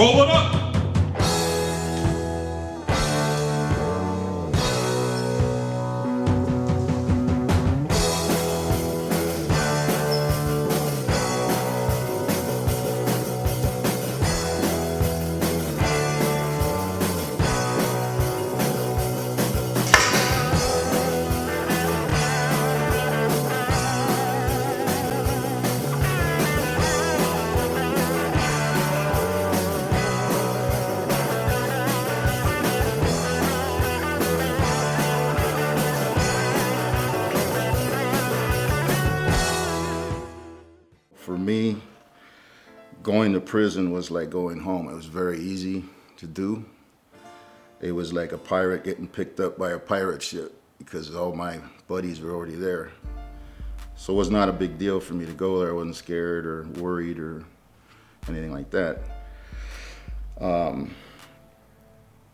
Roll it up! For me, going to prison was like going home. It was very easy to do. It was like a pirate getting picked up by a pirate ship because all my buddies were already there. So it was not a big deal for me to go there. I wasn't scared or worried or anything like that.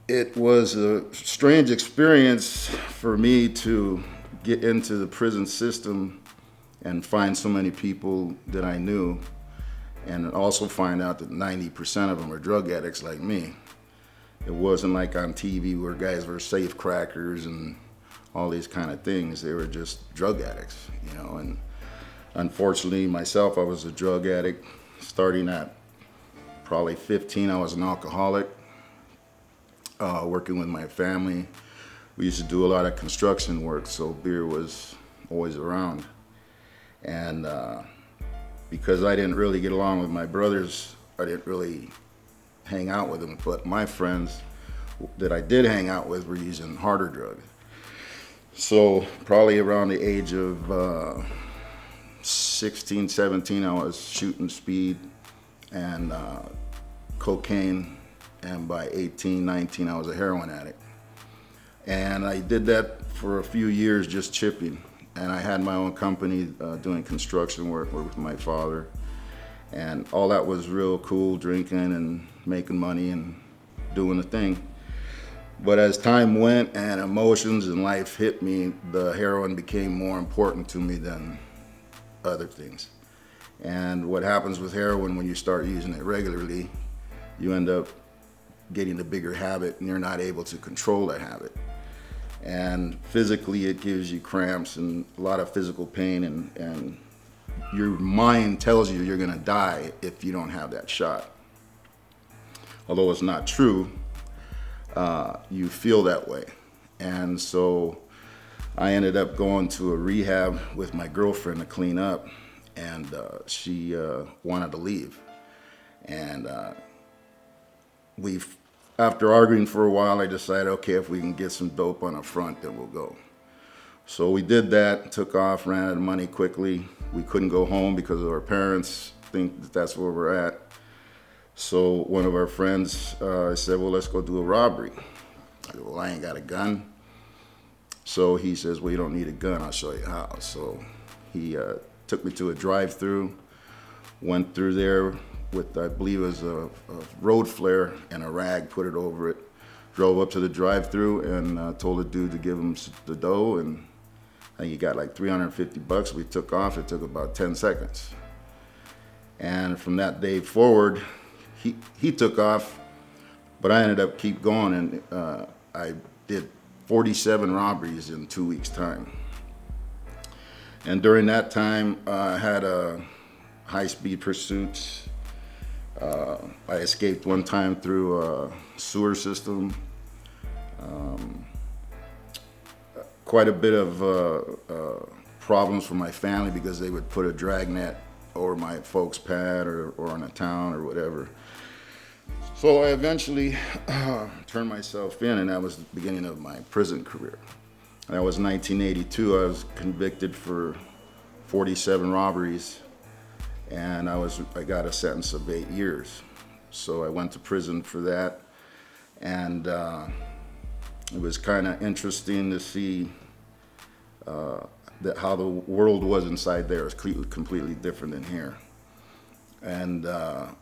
It was a strange experience for me to get into the prison system and find so many people that I knew, and also find out that 90% of them are drug addicts like me. It wasn't like on TV where guys were safe crackers and all these kind of things. They were just drug addicts, you know. And unfortunately, myself, I was a drug addict. Starting at probably 15, I was an alcoholic, working with my family. We used to do a lot of construction work, so beer was always around. And because I didn't really get along with my brothers, I didn't really hang out with them. But my friends that I did hang out with were using harder drugs. So probably around the age of 16, 17, I was shooting speed and cocaine. And by 18, 19, I was a heroin addict. And I did that for a few years, just chipping. And I had my own company doing construction work with my father. And all that was real cool, drinking and making money and doing the thing. But as time went and emotions and life hit me, the heroin became more important to me than other things. And what happens with heroin when you start using it regularly, you end up getting a bigger habit and you're not able to control that habit. And physically it gives you cramps and a lot of physical pain, and your mind tells you you're gonna die if you don't have that shot. Although it's not true, you feel that way. And so I ended up going to a rehab with my girlfriend to clean up, and she wanted to leave. And after arguing for a while, I decided, okay, if we can get some dope on the front, then we'll go. So we did that, took off, ran out of money quickly. We couldn't go home because of our parents think that that's where we're at. So one of our friends said, well, let's go do a robbery. I said, well, I ain't got a gun. So he says, well, you don't need a gun, I'll show you how. So he took me to a drive-through, went through there with, I believe it was a road flare and a rag, put it over it, drove up to the drive-through and told the dude to give him the dough, and I think he got like $350. We took off, it took about 10 seconds. And from that day forward, he took off, but I ended up keep going, and I did 47 robberies in 2 weeks' time. And during that time, I had high-speed pursuits. I escaped one time through a sewer system. Quite a bit of problems for my family because they would put a dragnet over my folks' pad or on a town or whatever. So I eventually turned myself in, and that was the beginning of my prison career. That was 1982. I was convicted for 47 robberies, and I got a sentence of 8 years. So I went to prison for that, and it was kind of interesting to see how the world was inside there. It was completely different than here. And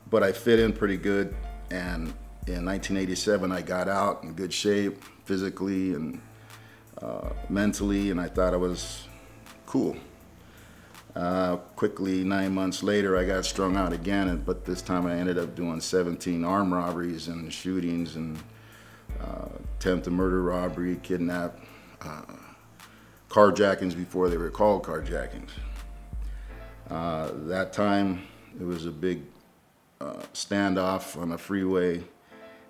but I fit in pretty good, and in 1987 I got out in good shape physically and mentally, and I thought I was cool. Quickly, 9 months later, I got strung out again, but this time I ended up doing 17 armed robberies and shootings and attempted murder, robbery, kidnap, carjackings before they were called carjackings. That time, it was a big standoff on the freeway,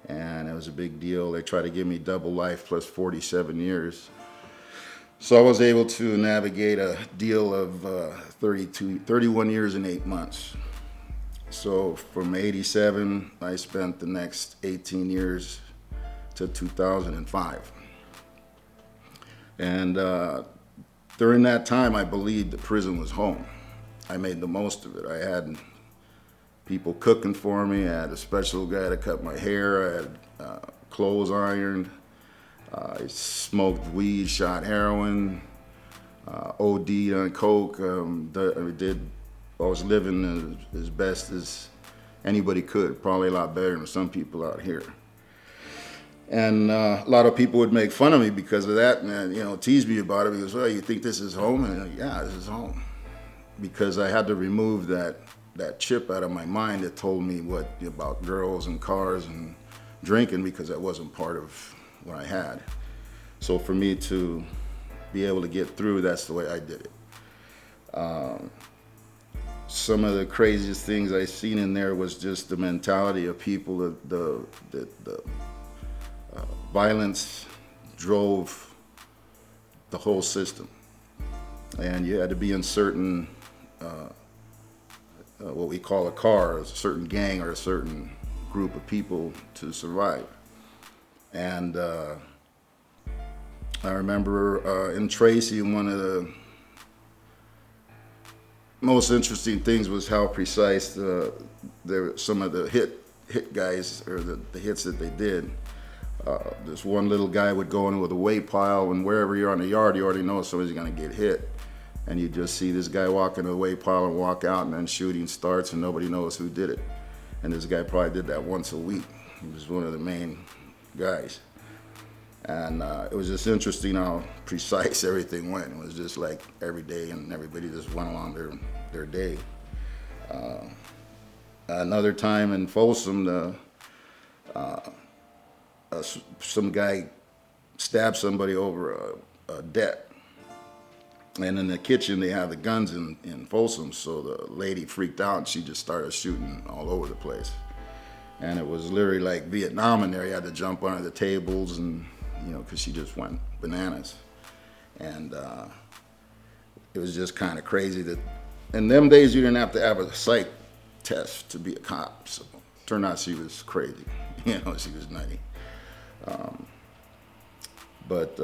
and it was a big deal. They tried to give me double life plus 47 years. So I was able to navigate a deal of 31 years and 8 months. So from 87, I spent the next 18 years to 2005. And during that time, I believed the prison was home. I made the most of it. I had people cooking for me. I had a special guy to cut my hair. I had clothes ironed. I smoked weed, shot heroin, OD'd on coke. I was living as best as anybody could, probably a lot better than some people out here. And a lot of people would make fun of me because of that, and tease me about it. Because, well, you think this is home? And I'm like, yeah, this is home. Because I had to remove that chip out of my mind that told me about girls and cars and drinking, because that wasn't part of what I had. So for me to be able to get through, that's the way I did it. Some of the craziest things I seen in there was just the mentality of people. The violence drove the whole system, and you had to be in certain what we call a car, a certain gang or a certain group of people to survive. And I remember in Tracy, one of the most interesting things was how precise some of the hit guys, or the hits that they did. This one little guy would go in with a weight pile, and wherever you're on the yard, you already know somebody's gonna get hit. And you just see this guy walk into the weight pile and walk out, and then shooting starts, and nobody knows who did it. And this guy probably did that once a week. He was one of the main guys. And it was just interesting how precise everything went. It was just like every day, and everybody just went along their day. Another time in Folsom, some guy stabbed somebody over a debt. And in the kitchen, they have the guns in Folsom, so the lady freaked out, and she just started shooting all over the place. And it was literally like Vietnam in there. You had to jump under the tables, and because she just went bananas. And it was just kind of crazy that in them days you didn't have to have a psych test to be a cop. So it turned out she was crazy. She was nutty. But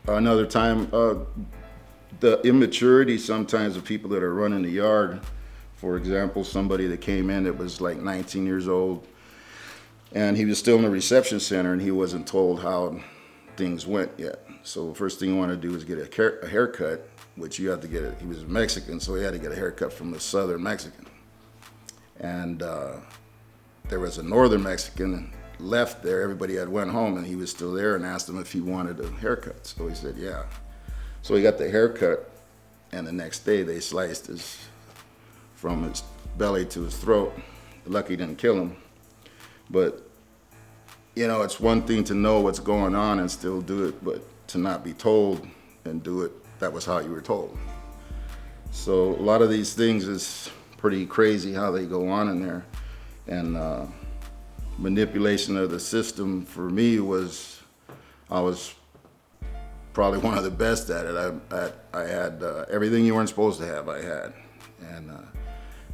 another time, the immaturity sometimes of people that are running the yard. For example, somebody that came in that was like 19 years old, and he was still in the reception center, and he wasn't told how things went yet. So the first thing you want to do is get a haircut, which you have to get. He was Mexican, so he had to get a haircut from the Southern Mexican. And there was a Northern Mexican left there. Everybody had went home, and he was still there, and asked him if he wanted a haircut. So he said, yeah. So he got the haircut, and the next day they sliced from his belly to his throat. Lucky didn't kill him. But, it's one thing to know what's going on and still do it, but to not be told and do it, that was how you were told. So a lot of these things is pretty crazy how they go on in there. And manipulation of the system for me I was probably one of the best at it. I had everything you weren't supposed to have, I had. And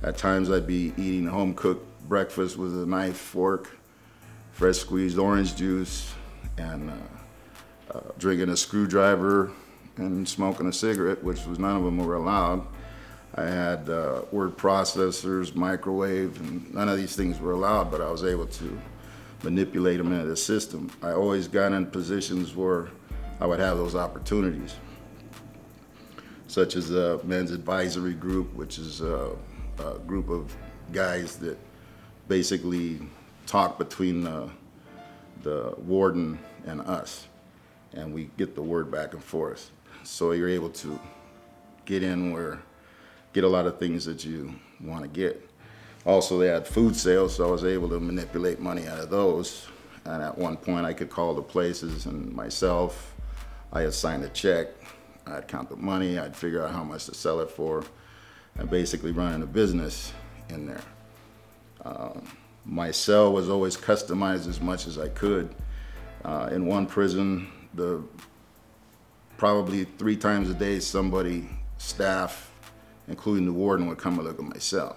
at times I'd be eating home-cooked breakfast with a knife, fork, fresh squeezed orange juice, and drinking a screwdriver and smoking a cigarette, which was none of them were allowed. I had word processors, microwave, and none of these things were allowed, but I was able to manipulate them into the system. I always got in positions where I would have those opportunities, such as the Men's Advisory Group, which is a group of guys that basically talk between the warden and us, and we get the word back and forth. So you're able to get in where get a lot of things that you want to get. Also, they had food sales, so I was able to manipulate money out of those. And at one point, I could call the places and myself. I had signed a check. I'd count the money. I'd figure out how much to sell it for, and basically running a business in there. My cell was always customized as much as I could. In one prison, probably 3 times a day, somebody, staff, including the warden, would come and look at my cell,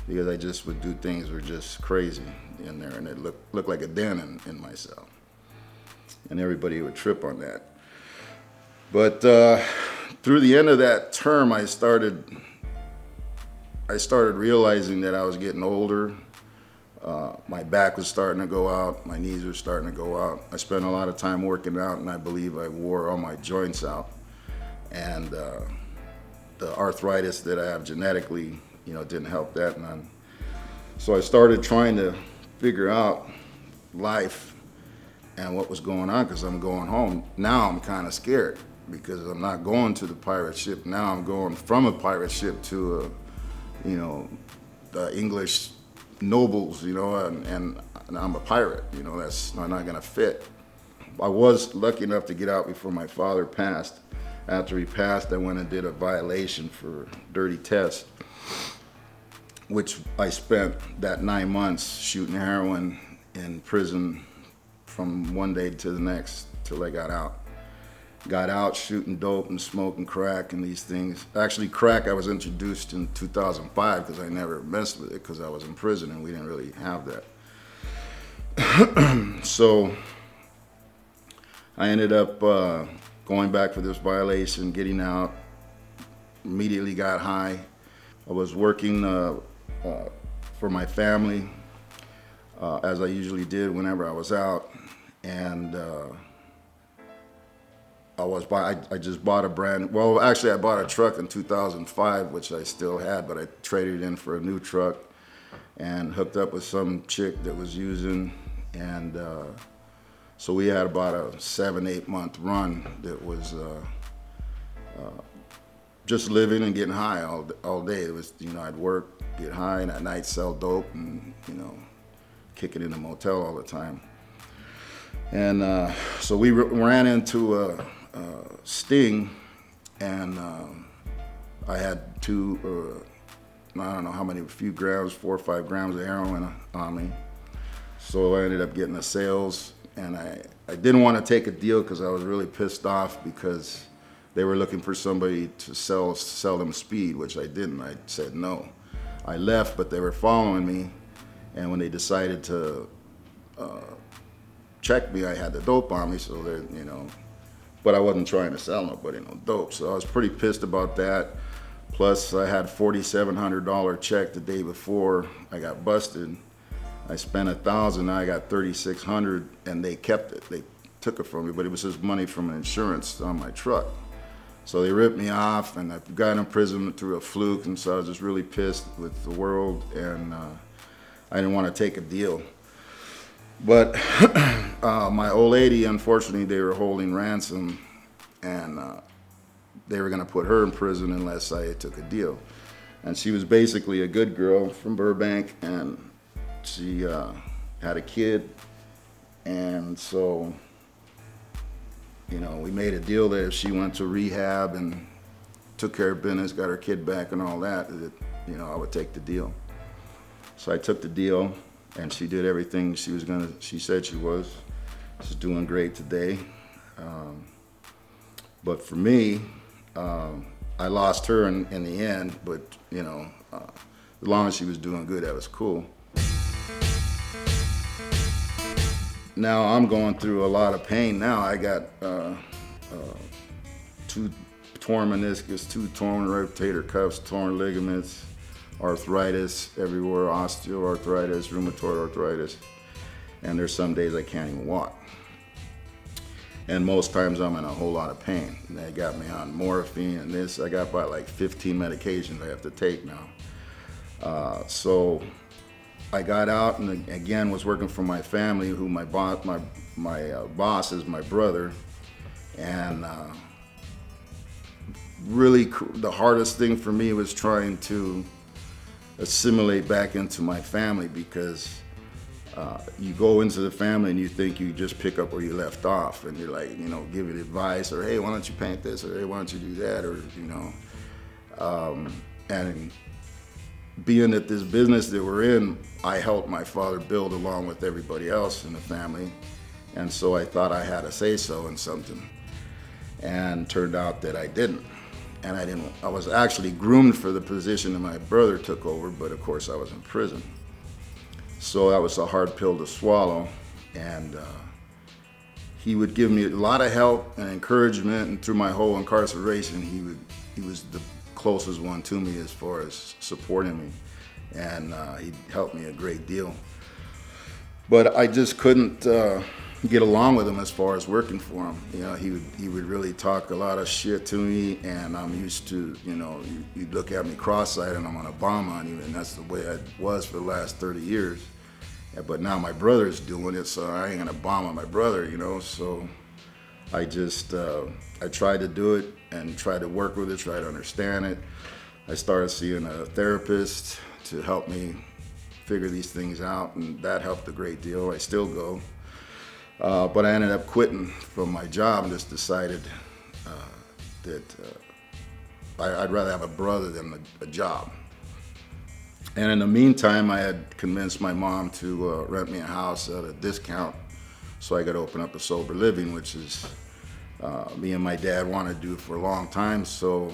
because I just would do things that were just crazy in there, and it looked like a den in my cell. And everybody would trip on that. But through the end of that term, I started realizing that I was getting older. My back was starting to go out. My knees were starting to go out. I spent a lot of time working out, and I believe I wore all my joints out. And the arthritis that I have genetically, didn't help that none. So I started trying to figure out life and what was going on, because I'm going home. Now I'm kind of scared, because I'm not going to the pirate ship. Now I'm going from a pirate ship to the English nobles, and I'm a pirate. That's not going to fit. I was lucky enough to get out before my father passed. After he passed, I went and did a violation for dirty test, which I spent that 9 months shooting heroin in prison from one day to the next till I got out. Got out shooting dope and smoking crack and these things. Actually, crack I was introduced in 2005, because I never messed with it because I was in prison and we didn't really have that. So I ended up going back for this violation, getting out, immediately got high. I was working for my family, as I usually did whenever I was out, and I just bought I bought a truck in 2005, which I still had, but I traded it in for a new truck and hooked up with some chick that was using, and so we had about a 7-8 month run that was just living and getting high all day. It was, I'd work, get high, and at night sell dope, and kick it in a motel all the time. And so we ran into a sting, and I had I don't know how many, a few grams, 4 or 5 grams of heroin on me. So I ended up getting a sales, and I didn't want to take a deal because I was really pissed off, because they were looking for somebody to sell them speed, which I didn't. I said no. I left, but they were following me, and when they decided to check me, I had the dope on me, so they're, but I wasn't trying to sell nobody no dope. So I was pretty pissed about that. Plus, I had $4,700 check the day before I got busted. I spent $1,000, I got $3,600, and they kept it. They took it from me, but it was just money from an insurance on my truck. So they ripped me off, and I got in prison through a fluke, and so I was just really pissed with the world, and I didn't want to take a deal. But my old lady, unfortunately, they were holding ransom, and they were going to put her in prison unless I took a deal. And she was basically a good girl from Burbank, and she had a kid, and so we made a deal that if she went to rehab and took care of business, got her kid back and all that, I would take the deal. So I took the deal, and she did everything she said she was. She's doing great today. But for me, I lost her in the end, but as long as she was doing good, that was cool. Now I'm going through a lot of pain now. I got 2 torn meniscus, 2 torn rotator cuffs, torn ligaments, arthritis everywhere, osteoarthritis, rheumatoid arthritis, and there's some days I can't even walk. And most times I'm in a whole lot of pain. And they got me on morphine and this. I got about like 15 medications I have to take now. So I got out and again was working for my family, who my boss is my brother, and really the hardest thing for me was trying to assimilate back into my family, because you go into the family and you think you just pick up where you left off, and you're like, giving advice, or hey, why don't you paint this, or hey, why don't you do that, or and being that this business that we're in, I helped my father build along with everybody else in the family, and so I thought I had a say-so in something, and turned out that I didn't. And I was actually groomed for the position that my brother took over, but of course I was in prison. So that was a hard pill to swallow. And he would give me a lot of help and encouragement, and through my whole incarceration, he was the closest one to me as far as supporting me. And he helped me a great deal. But I just couldn't get along with him as far as working for him. He would really talk a lot of shit to me, and I'm used to, you'd look at me cross-eyed and I'm gonna bomb on you, and that's the way I was for the last 30 years. But now my brother's doing it, so I ain't gonna bomb on my brother, so I just, I tried to do it and try to work with it, try to understand it. I started seeing a therapist to help me figure these things out, and that helped a great deal. I still go. But I ended up quitting from my job and just decided that I'd rather have a brother than a job. And in the meantime, I had convinced my mom to rent me a house at a discount so I could open up a sober living, which is me and my dad wanted to do for a long time. So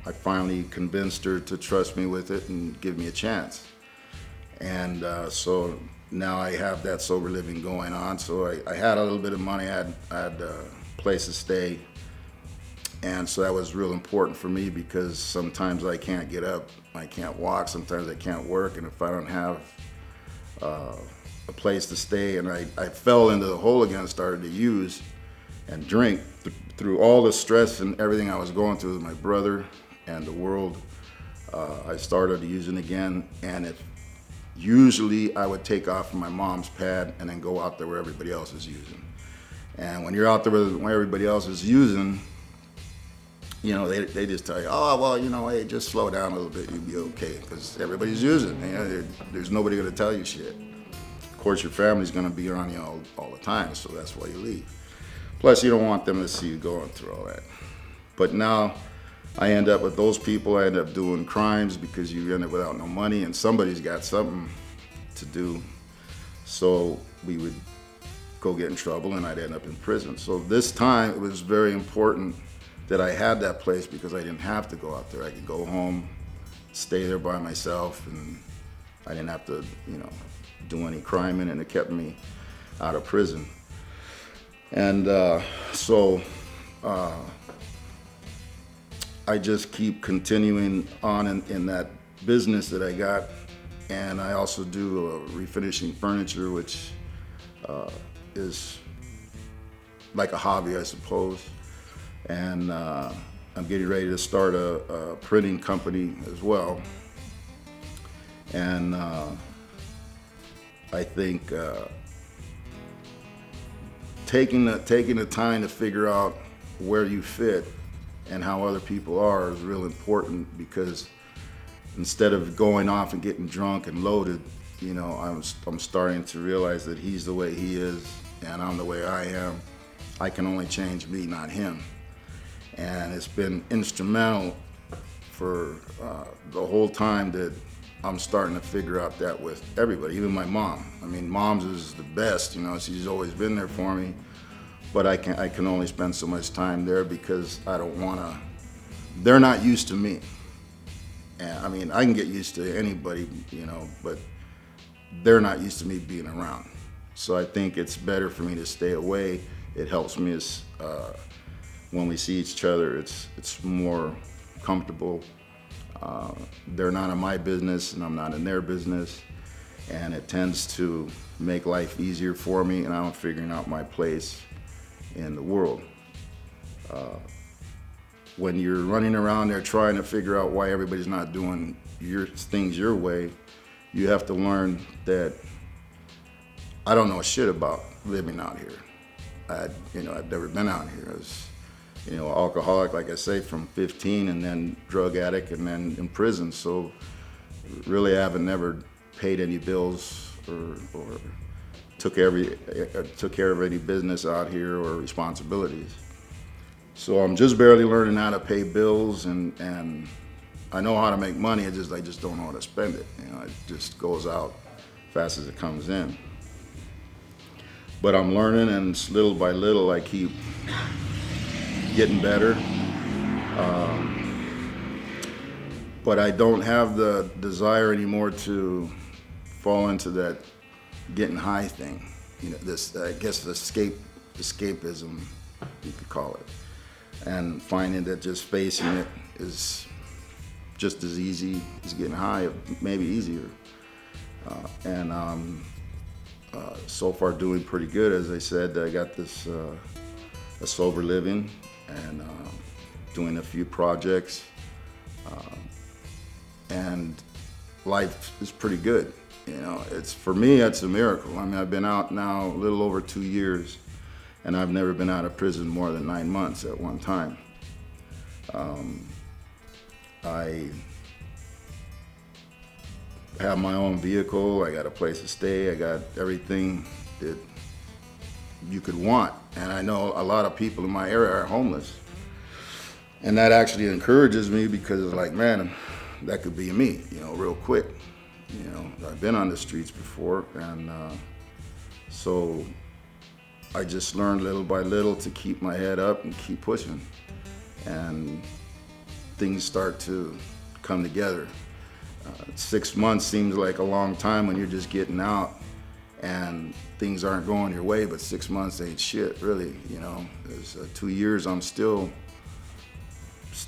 I finally convinced her to trust me with it and give me a chance. And so now I have that sober living going on. So I had a little bit of money, I had a place to stay. And so that was real important for me, because sometimes I can't get up, I can't walk, sometimes I can't work. And if I don't have a place to stay, and I fell into the hole again, started to use and drink through all the stress and everything I was going through with my brother and the world. I started using again, and usually I would take off from my mom's pad and then go out there where everybody else is using. And when you're out there where everybody else is using, they just tell you, oh, well, hey, just slow down a little bit, you'll be okay, because everybody's using. There's nobody going to tell you shit. Of course, your family's going to be around you all the time, so that's why you leave. Plus, you don't want them to see you going through all that. But now I end up with those people. I end up doing crimes, because you end up without no money, and somebody's got something to do. So we would go get in trouble, and I'd end up in prison. So this time it was very important that I had that place, because I didn't have to go out there. I could go home, stay there by myself, and I didn't have to, do any crime in it, and it kept me out of prison. And so I just keep continuing on in that business that I got. And I also do refinishing furniture, which is like a hobby, I suppose. And I'm getting ready to start a printing company as well. And I think taking the time to figure out where you fit and how other people are is real important, because instead of going off and getting drunk and loaded, I'm starting to realize that he's the way he is and I'm the way I am. I can only change me, not him. And it's been instrumental for the whole time that I'm starting to figure out that with everybody, even my mom. I mean, mom's is the best, she's always been there for me, but I can only spend so much time there, because I don't want to, they're not used to me. And I mean, I can get used to anybody, but they're not used to me being around. So I think it's better for me to stay away. It helps me when we see each other, it's more comfortable. They're not in my business and I'm not in their business, and it tends to make life easier for me, and I'm figuring out my place in the world. When you're running around there trying to figure out why everybody's not doing things your way, you have to learn that I don't know shit about living out here. I've never been out here. you know, alcoholic, like I say, from 15, and then drug addict, and then in prison. So really I haven't never paid any bills or took care of any business out here or responsibilities. So I'm just barely learning how to pay bills, and I know how to make money. I just don't know how to spend it. You know, it just goes out fast as it comes in. But I'm learning, and little by little I keep getting better. But I don't have the desire anymore to fall into that getting high thing. You know, this, I guess, the escapism, you could call it. And finding that just facing it is just as easy as getting high, maybe easier. So far doing pretty good. As I said, I got this a sober living, and doing a few projects, and life is pretty good. You know, for me, it's a miracle. I mean, I've been out now a little over 2 years, and I've never been out of prison more than 9 months at one time. I have my own vehicle, I got a place to stay, I got everything that you could want. And I know a lot of people in my area are homeless. And that actually encourages me, because it's like, man, that could be me, you know, real quick. You know, I've been on the streets before, and so I just learned little by little to keep my head up and keep pushing. And things start to come together. 6 months seems like a long time when you're just getting out and things aren't going your way, but 6 months ain't shit, really. You know, it's 2 years, I'm still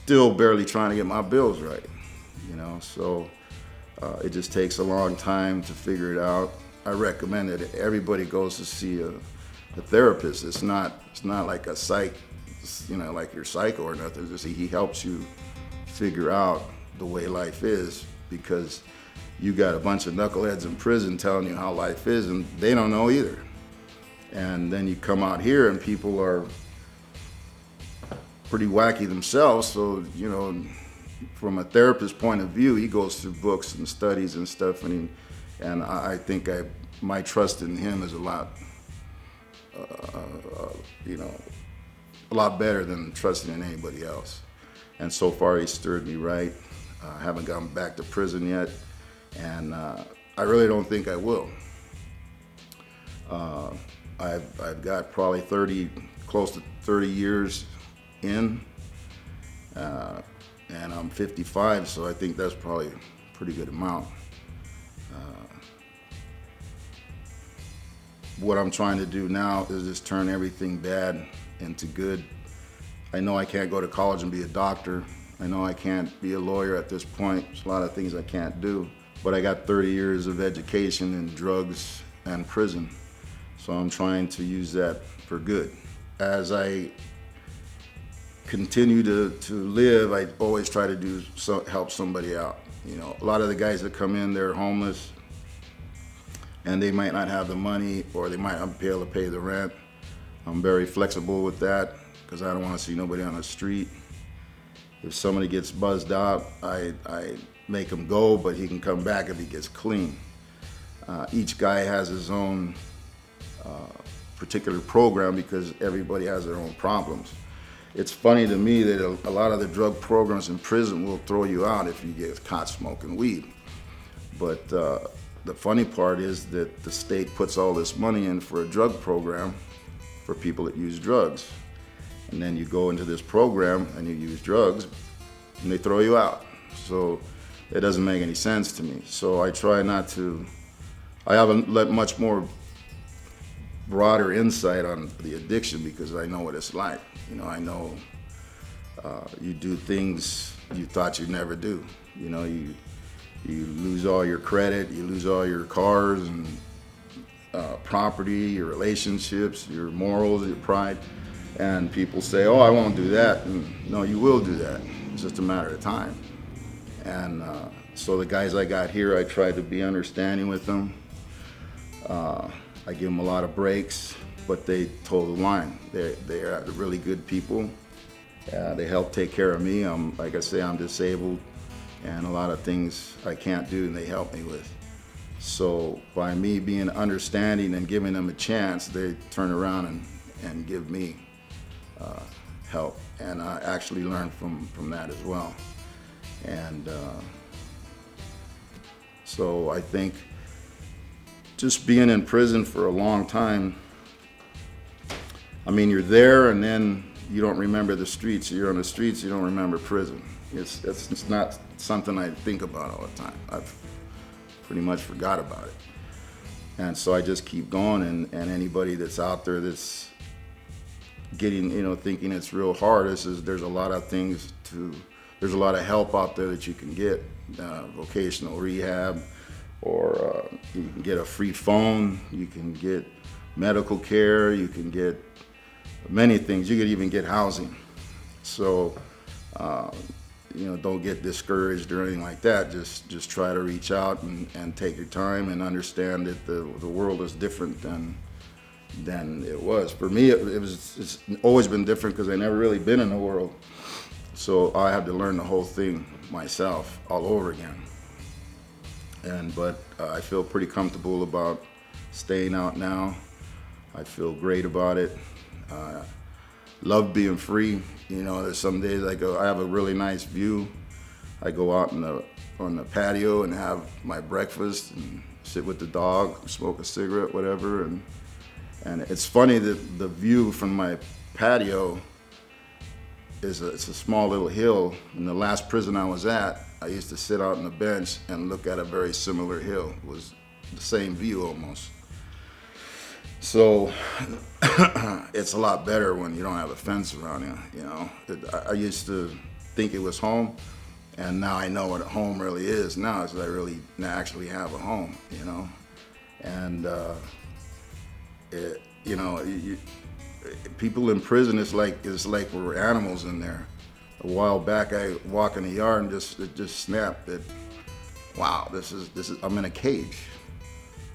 barely trying to get my bills right. You know, so it just takes a long time to figure it out. I recommend that everybody goes to see a therapist. It's not like a psych, you know, like your psycho or nothing. Just he helps you figure out the way life is, because you got a bunch of knuckleheads in prison telling you how life is, and they don't know either. And then you come out here and people are pretty wacky themselves. So, you know, from a therapist's point of view, he goes through books and studies and stuff, and I think my trust in him is a lot, you know, a lot better than trusting in anybody else. And so far, he stirred me right. I haven't gone back to prison yet, and I really don't think I will. I've got probably close to 30 years in, and I'm 55, so I think that's probably a pretty good amount. What I'm trying to do now is just turn everything bad into good. I know I can't go to college and be a doctor. I know I can't be a lawyer at this point. There's a lot of things I can't do. But I got 30 years of education in drugs and prison. So I'm trying to use that for good. As I continue to live, I always try to help somebody out. You know, a lot of the guys that come in, they're homeless, and they might not have the money, or they might not be able to pay the rent. I'm very flexible with that, because I don't want to see nobody on the street. If somebody gets buzzed out, I make him go, but he can come back if he gets clean. Each guy has his own particular program, because everybody has their own problems. It's funny to me that a lot of the drug programs in prison will throw you out if you get caught smoking weed. But the funny part is that the state puts all this money in for a drug program for people that use drugs. And then you go into this program and you use drugs, and they throw you out. So it doesn't make any sense to me. So I try not to. I have a much more broader insight on the addiction, because I know what it's like. You know, I know you do things you thought you'd never do. You know, you lose all your credit, you lose all your cars and property, your relationships, your morals, your pride. And people say, oh, I won't do that. And no, you will do that. It's just a matter of time. And so the guys I got here, I try to be understanding with them. I give them a lot of breaks, but they toe the line. They are really good people, They help take care of me. Like I say, I'm disabled, and a lot of things I can't do, and they help me with. So by me being understanding and giving them a chance, they turn around and give me help. And I actually learn from that as well. And so I think just being in prison for a long time, I mean, you're there and then you don't remember the streets. You're on the streets, you don't remember prison. It's not something I think about all the time. I've pretty much forgot about it. And so I just keep going, and anybody that's out there that's getting, thinking it's real hard, there's a lot of things there's a lot of help out there that you can get, vocational rehab, or you can get a free phone, you can get medical care, you can get many things, you could even get housing. So, don't get discouraged or anything like that. Just try to reach out and take your time and understand that the world is different than it was. For me, it's always been different because I never really been in the world. So I had to learn the whole thing myself all over again. But I feel pretty comfortable about staying out now. I feel great about it. Love being free. There's some days I have a really nice view. I go out on the patio and have my breakfast and sit with the dog, smoke a cigarette, whatever. And it's funny that the view from my patio it's a small little hill. In the last prison I was at, I used to sit out on the bench and look at a very similar hill. It was the same view almost. So it's a lot better when you don't have a fence around you. I used to think it was home, and now I know what a home really is now, is that I really actually have a home, And people in prison, it's like we're animals in there. A while back, I walk in the yard and it just snapped that, wow, this is I'm in a cage.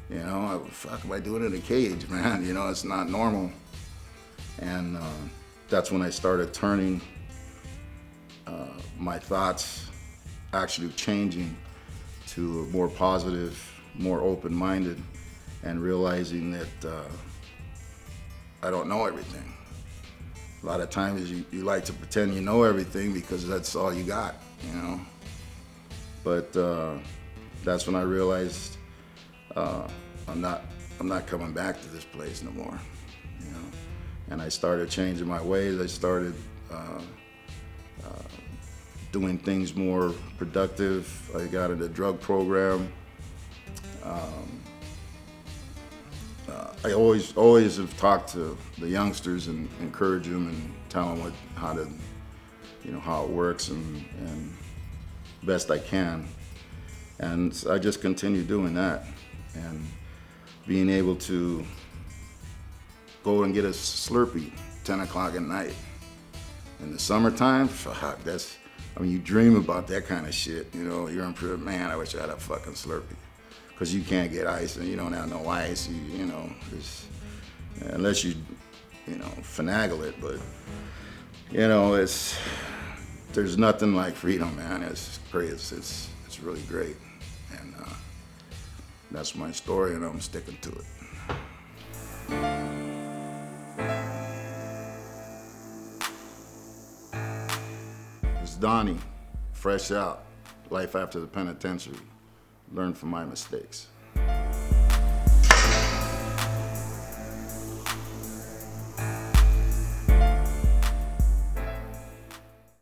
What the fuck am I doing in a cage, man? It's not normal. And that's when I started turning my thoughts, actually changing to more positive, more open-minded, and realizing that I don't know everything. A lot of times you like to pretend you know everything because that's all you got, But that's when I realized I'm not coming back to this place no more, And I started changing my ways. I started doing things more productive. I got in a drug program. I always have talked to the youngsters and encourage them and tell them how it works and best I can. And I just continue doing that. And being able to go and get a Slurpee 10 o'clock at night. In the summertime, fuck, you dream about that kind of shit. You're in prison, man, I wish I had a fucking Slurpee. Because you can't get ice and you don't have no ice, unless you finagle it. But, there's nothing like freedom, man. It's great. It's really great. And that's my story, and I'm sticking to it. It's Donnie, fresh out, life after the penitentiary. Learn from my mistakes.